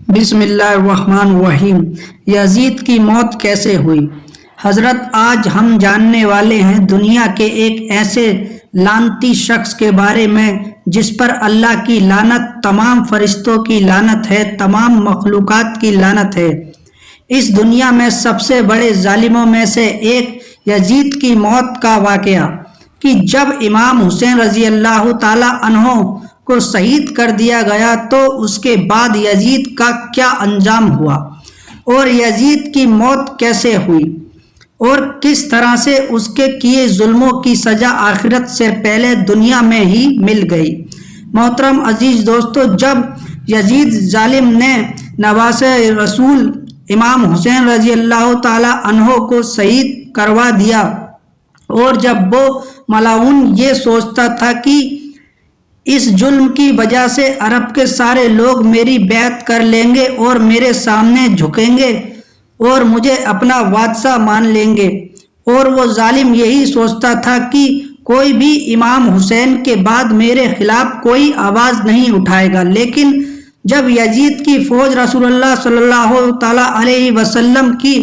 بسم اللہ الرحمن الرحیم۔ یزید کی موت کیسے ہوئی؟ حضرت آج ہم جاننے والے ہیں دنیا کے ایک ایسے لعنتی شخص کے بارے میں جس پر اللہ کی لعنت، تمام فرشتوں کی لعنت ہے، تمام مخلوقات کی لعنت ہے۔ اس دنیا میں سب سے بڑے ظالموں میں سے ایک یزید کی موت کا واقعہ کہ جب امام حسین رضی اللہ تعالی عنہ کو شہید کر دیا گیا تو اس کے بعد یزید کا کیا انجام ہوا اور یزید کی موت کیسے ہوئی اور کس طرح سے اس کے کیے ظلموں کی سزا آخرت سے پہلے دنیا میں ہی مل گئی۔ محترم عزیز دوستو، جب یزید ظالم نے نواسہ رسول امام حسین رضی اللہ تعالی عنہ کو شہید کروا دیا اور جب وہ ملعون یہ سوچتا تھا کہ اس ظلم کی وجہ سے عرب کے سارے لوگ میری بیعت کر لیں گے اور میرے سامنے جھکیں گے اور مجھے اپنا بادشاہ مان لیں گے، اور وہ ظالم یہی سوچتا تھا کہ کوئی بھی امام حسین کے بعد میرے خلاف کوئی آواز نہیں اٹھائے گا۔ لیکن جب یزید کی فوج رسول اللہ صلی اللہ تعالی علیہ وسلم کی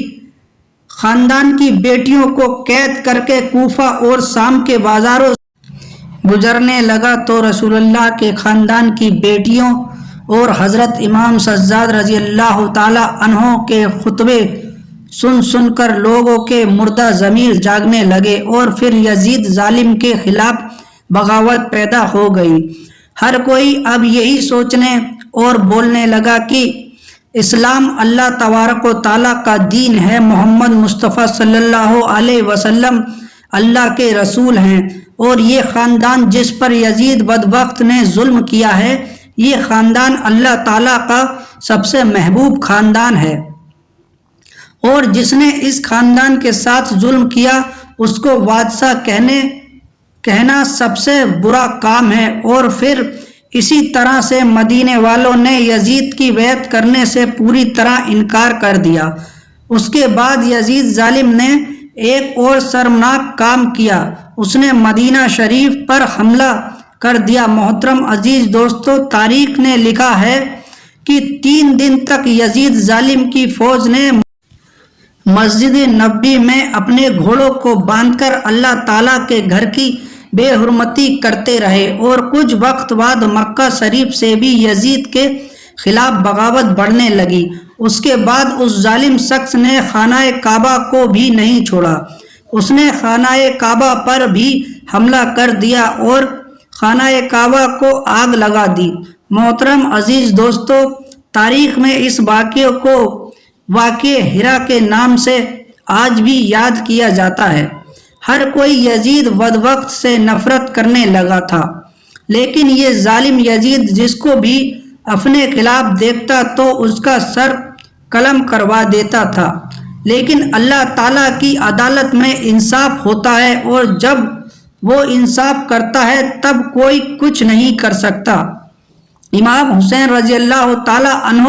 خاندان کی بیٹیوں کو قید کر کے کوفہ اور شام کے بازاروں گزرنے لگا تو رسول اللہ کے خاندان کی بیٹیوں اور حضرت امام سجاد رضی اللہ تعالی عنہ کے خطبے سن سن کر لوگوں کے مردہ ضمیر جاگنے لگے اور پھر یزید ظالم کے خلاف بغاوت پیدا ہو گئی۔ ہر کوئی اب یہی سوچنے اور بولنے لگا کہ اسلام اللہ تبارک و تعالیٰ کا دین ہے، محمد مصطفیٰ صلی اللہ علیہ وسلم اللہ کے رسول ہیں، اور یہ خاندان جس پر یزید بدبخت نے ظلم کیا ہے، یہ خاندان اللہ تعالیٰ کا سب سے محبوب خاندان ہے، اور جس نے اس خاندان کے ساتھ ظلم کیا اس کو بادشاہ کہنا سب سے برا کام ہے۔ اور پھر اسی طرح سے مدینے والوں نے یزید کی بیعت کرنے سے پوری طرح انکار کر دیا۔ اس کے بعد یزید ظالم نے ایک اور شرمناک کام کیا، اس نے مدینہ شریف پر حملہ کر دیا۔ محترم عزیز دوستو، تاریخ نے لکھا ہے کہ 3 دن تک یزید ظالم کی فوج نے مسجد نبوی میں اپنے گھوڑوں کو باندھ کر اللہ تعالیٰ کے گھر کی بے حرمتی کرتے رہے، اور کچھ وقت بعد مکہ شریف سے بھی یزید کے خلاف بغاوت بڑھنے لگی۔ اس کے بعد اس ظالم شخص نے خانہ کعبہ کو بھی نہیں چھوڑا، اس نے خانہ کعبہ پر بھی حملہ کر دیا اور خانہ کعبہ کو آگ لگا دی۔ محترم عزیز دوستو، تاریخ میں اس واقعے کو واقعہ ہرا کے نام سے آج بھی یاد کیا جاتا ہے۔ ہر کوئی یزید بدبخت سے نفرت کرنے لگا تھا، لیکن یہ ظالم یزید جس کو بھی اپنے خلاف دیکھتا تو اس کا سر قلم کروا دیتا تھا۔ لیکن اللہ تعالیٰ کی عدالت میں انصاف ہوتا ہے، اور جب وہ انصاف کرتا ہے تب کوئی کچھ نہیں کر سکتا۔ امام حسین رضی اللہ تعالی عنہ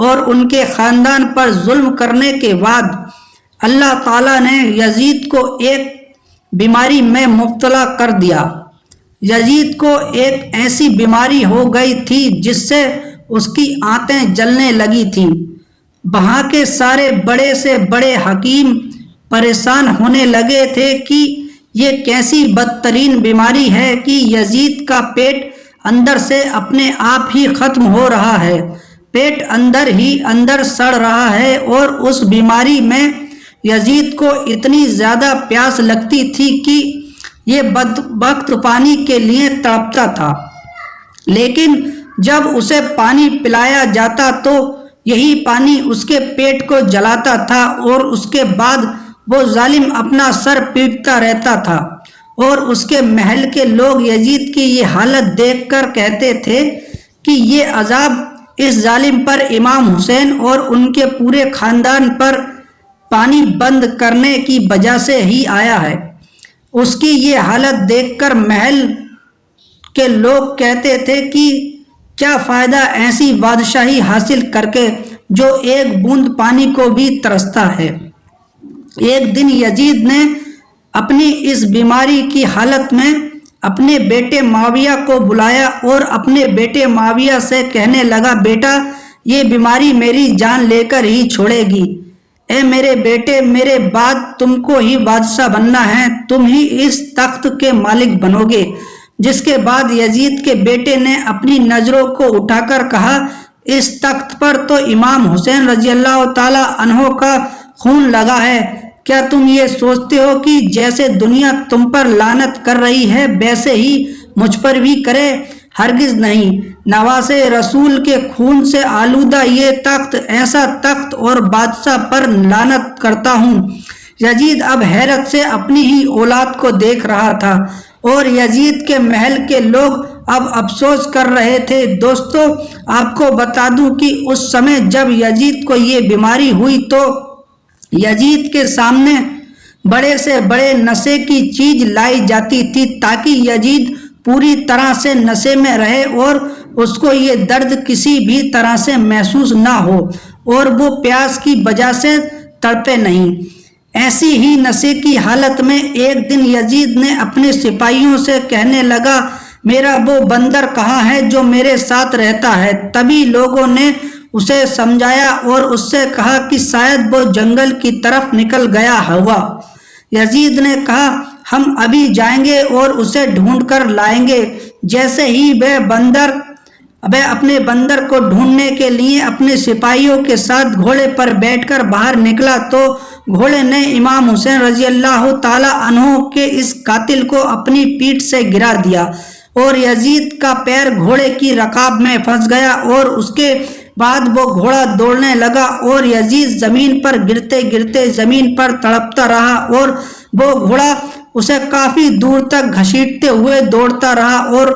اور ان کے خاندان پر ظلم کرنے کے بعد اللہ تعالیٰ نے یزید کو ایک بیماری میں مبتلا کر دیا۔ یزید کو ایک ایسی بیماری ہو گئی تھی جس سے اس کی آنتیں جلنے لگی تھیں۔ وہاں کے سارے بڑے سے بڑے حکیم پریشان ہونے لگے تھے کہ یہ کیسی بدترین بیماری ہے کہ یزید کا پیٹ اندر سے اپنے آپ ہی ختم ہو رہا ہے، پیٹ اندر ہی اندر سڑ رہا ہے، اور اس بیماری میں یزید کو اتنی زیادہ پیاس لگتی تھی کہ یہ بدبخت پانی کے لیے تڑپتا تھا، لیکن جب اسے پانی پلایا جاتا تو یہی پانی اس کے پیٹ کو جلاتا تھا، اور اس کے بعد وہ ظالم اپنا سر پیٹتا رہتا تھا، اور اس کے محل کے لوگ یزید کی یہ حالت دیکھ کر کہتے تھے کہ یہ عذاب اس ظالم پر امام حسین اور ان کے پورے خاندان پر پانی بند کرنے کی وجہ سے ہی آیا ہے۔ اس کی یہ حالت دیکھ کر محل کے لوگ کہتے تھے کہ کیا فائدہ ایسی بادشاہی حاصل کر کے جو ایک بوند پانی کو بھی ترستا ہے۔ ایک دن یزید نے اپنی اس بیماری کی حالت میں اپنے بیٹے معاویہ کو بلایا اور اپنے بیٹے معاویہ سے کہنے لگا، بیٹا یہ بیماری میری جان لے کر ہی چھوڑے گی۔ اے میرے بیٹے، میرے بعد تم کو ہی بادشاہ بننا ہے، تم ہی اس تخت کے مالک بنو گے۔ جس کے بعد یزید کے بیٹے نے اپنی نظروں کو اٹھا کر کہا، اس تخت پر تو امام حسین رضی اللہ تعالی عنہ کا خون لگا ہے۔ کیا تم یہ سوچتے ہو کہ جیسے دنیا تم پر لعنت کر رہی ہے ویسے ہی مجھ پر بھی کرے؟ ہرگز نہیں۔ نواسے رسول کے خون سے آلودہ یہ تخت، ایسا تخت اور بادشاہ پر لعنت کرتا ہوں۔ یزید اب حیرت سے اپنی ہی اولاد کو دیکھ رہا تھا اور یزید کے محل کے لوگ اب افسوس کر رہے تھے۔ دوستو، آپ کو بتا دوں کہ اس سمے جب یزید کو یہ بیماری ہوئی تو یزید کے سامنے بڑے سے بڑے نشے کی چیز لائی جاتی تھی تاکہ یزید پوری طرح سے نشے میں رہے اور اس کو یہ درد کسی بھی طرح سے محسوس نہ ہو اور وہ پیاس کی وجہ سے تڑپے نہیں۔ ایسی ہی نشے کی حالت میں ایک دن یزید نے اپنے سپاہیوں سے کہنے لگا، میرا وہ بندر کہاں ہے جو میرے ساتھ رہتا ہے؟ تبھی لوگوں نے اسے سمجھایا اور اس سے کہا کہ شاید وہ جنگل کی طرف نکل گیا ہوگا۔ یزید نے کہا، ہم ابھی جائیں گے اور اسے ڈھونڈ کر لائیں گے۔ جیسے ہی وہ اپنے بندر کو ڈھونڈنے کے لیے اپنے سپاہیوں کے ساتھ گھوڑے پر بیٹھ کر باہر نکلا تو گھوڑے نے امام حسین رضی اللہ تعالی عنہ کے اس قاتل کو اپنی پیٹھ سے گرا دیا اور یزید کا پیر گھوڑے کی رکاب میں پھنس گیا اور اس کے بعد وہ گھوڑا دوڑنے لگا اور یزید زمین پر گرتے گرتے زمین پر تڑپتا رہا اور وہ گھوڑا اسے کافی دور تک گھسیٹتے ہوئے دوڑتا رہا اور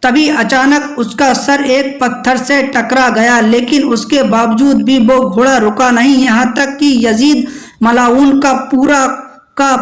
تبھی اچانک اس کا سر ایک پتھر سے ٹکرا گیا، لیکن اس کے باوجود بھی وہ گھوڑا رکا نہیں، یہاں تک کہ یزید ملعون کا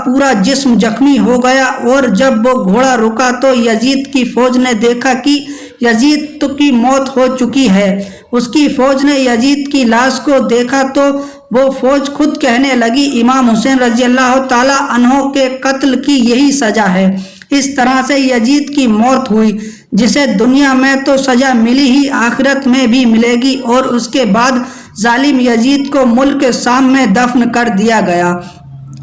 پورا جسم زخمی ہو گیا۔ اور جب وہ گھوڑا رکا تو یزید کی فوج نے دیکھا کہ یزید کی موت ہو چکی ہے۔ اس کی فوج نے یزید کی لاش کو دیکھا تو وہ فوج خود کہنے لگی، امام حسین رضی اللہ تعالی عنہ کے قتل کی یہی سزا ہے۔ اس طرح سے یزید کی موت ہوئی، جسے دنیا میں تو سزا ملی ہی آخرت میں بھی ملے گی، اور اس کے بعد ظالم یزید کو ملک شام میں دفن کر دیا گیا۔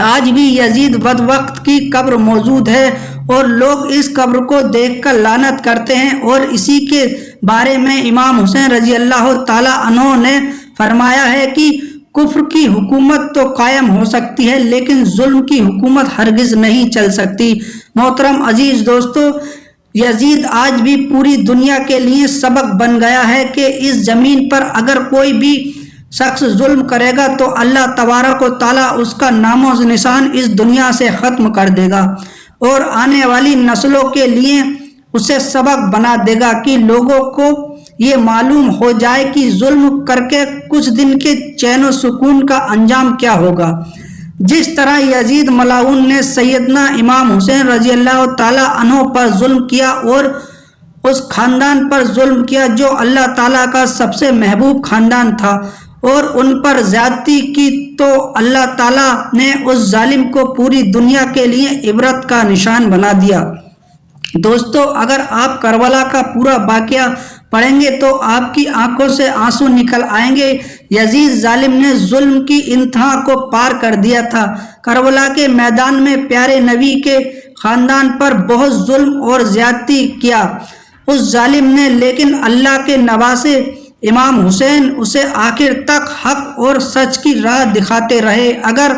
آج بھی یزید بدبخت کی قبر موجود ہے اور لوگ اس قبر کو دیکھ کر لعنت کرتے ہیں، اور اسی کے بارے میں امام حسین رضی اللہ تعالی عنہ نے فرمایا ہے کہ کفر کی حکومت تو قائم ہو سکتی ہے لیکن ظلم کی حکومت ہرگز نہیں چل سکتی۔ محترم عزیز دوستو، یزید آج بھی پوری دنیا کے لیے سبق بن گیا ہے کہ اس زمین پر اگر کوئی بھی شخص ظلم کرے گا تو اللہ تبارک و تعالیٰ اس کا نام و نشان اس دنیا سے ختم کر دے گا اور آنے والی نسلوں کے لیے اسے سبق بنا دے گا کہ لوگوں کو یہ معلوم ہو جائے کہ ظلم کر کے کچھ دن کے چین و سکون کا انجام کیا ہوگا۔ جس طرح یزید ملعون نے سیدنا امام حسین رضی اللہ تعالی عنہ پر ظلم کیا اور اس خاندان پر ظلم کیا جو اللہ تعالیٰ کا سب سے محبوب خاندان تھا اور ان پر زیادتی کی، تو اللہ تعالیٰ نے اس ظالم کو پوری دنیا کے لیے عبرت کا نشان بنا دیا۔ دوستو، اگر آپ کربلا کا پورا واقعہ پڑھیں گے تو آپ کی آنکھوں سے آنسو نکل آئیں گے۔ یزید ظالم نے ظلم کی انتہا کو پار کر دیا تھا۔ کربلا کے میدان میں پیارے نبی کے خاندان پر بہت ظلم اور زیادتی کیا اس ظالم نے، لیکن اللہ کے نواسے امام حسین اسے آخر تک حق اور سچ کی راہ دکھاتے رہے۔ اگر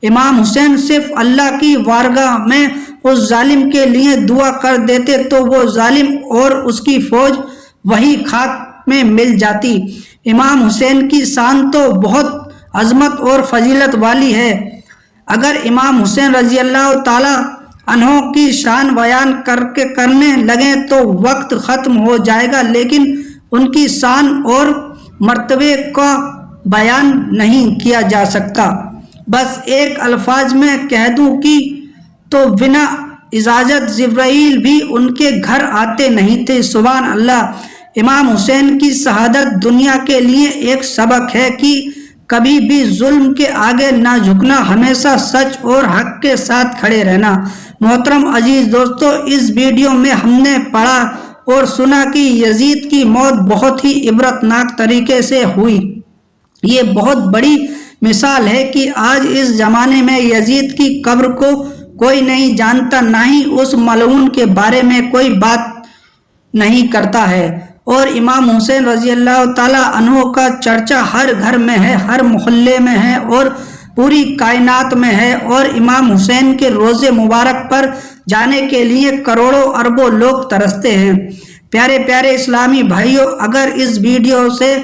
امام حسین صرف اللہ کی بارگاہ میں اس ظالم کے لیے دعا کر دیتے تو وہ ظالم اور اس کی فوج وہی خاک میں مل جاتی۔ امام حسین کی شان تو بہت عظمت اور فضیلت والی ہے۔ اگر امام حسین رضی اللہ تعالی عنہ کی شان بیان کرنے لگیں تو وقت ختم ہو جائے گا، لیکن ان کی شان اور مرتبے کا بیان نہیں کیا جا سکتا۔ بس ایک الفاظ میں کہہ دوں کہ تو بنا اجازت جبرائیل بھی ان کے گھر آتے نہیں تھے۔ سبحان اللہ! امام حسین کی شہادت دنیا کے لیے ایک سبق ہے کہ کبھی بھی ظلم کے آگے نہ جھکنا، ہمیشہ سچ اور حق کے ساتھ کھڑے رہنا۔ محترم عزیز دوستو، اس ویڈیو میں ہم نے پڑھا اور سنا کہ یزید کی موت بہت ہی عبرتناک طریقے سے ہوئی۔ یہ بہت بڑی مثال ہے کہ آج اس زمانے میں یزید کی قبر کو کوئی نہیں جانتا، نہ ہی اس ملعون کے بارے میں کوئی بات نہیں کرتا ہے، اور امام حسین رضی اللہ تعالیٰ عنہ کا چرچا ہر گھر میں ہے، ہر محلے میں ہے اور پوری کائنات میں ہے، اور امام حسین کے روضے مبارک پر جانے کے لیے کروڑوں اربوں لوگ ترستے ہیں۔ پیارے پیارے اسلامی بھائیوں، اگر اس ویڈیو سے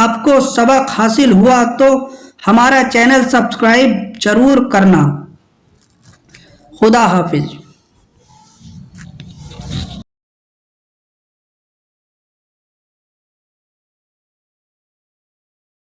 آپ کو سبق حاصل ہوا تو ہمارا چینل سبسکرائب ضرور کرنا۔ خدا حافظ۔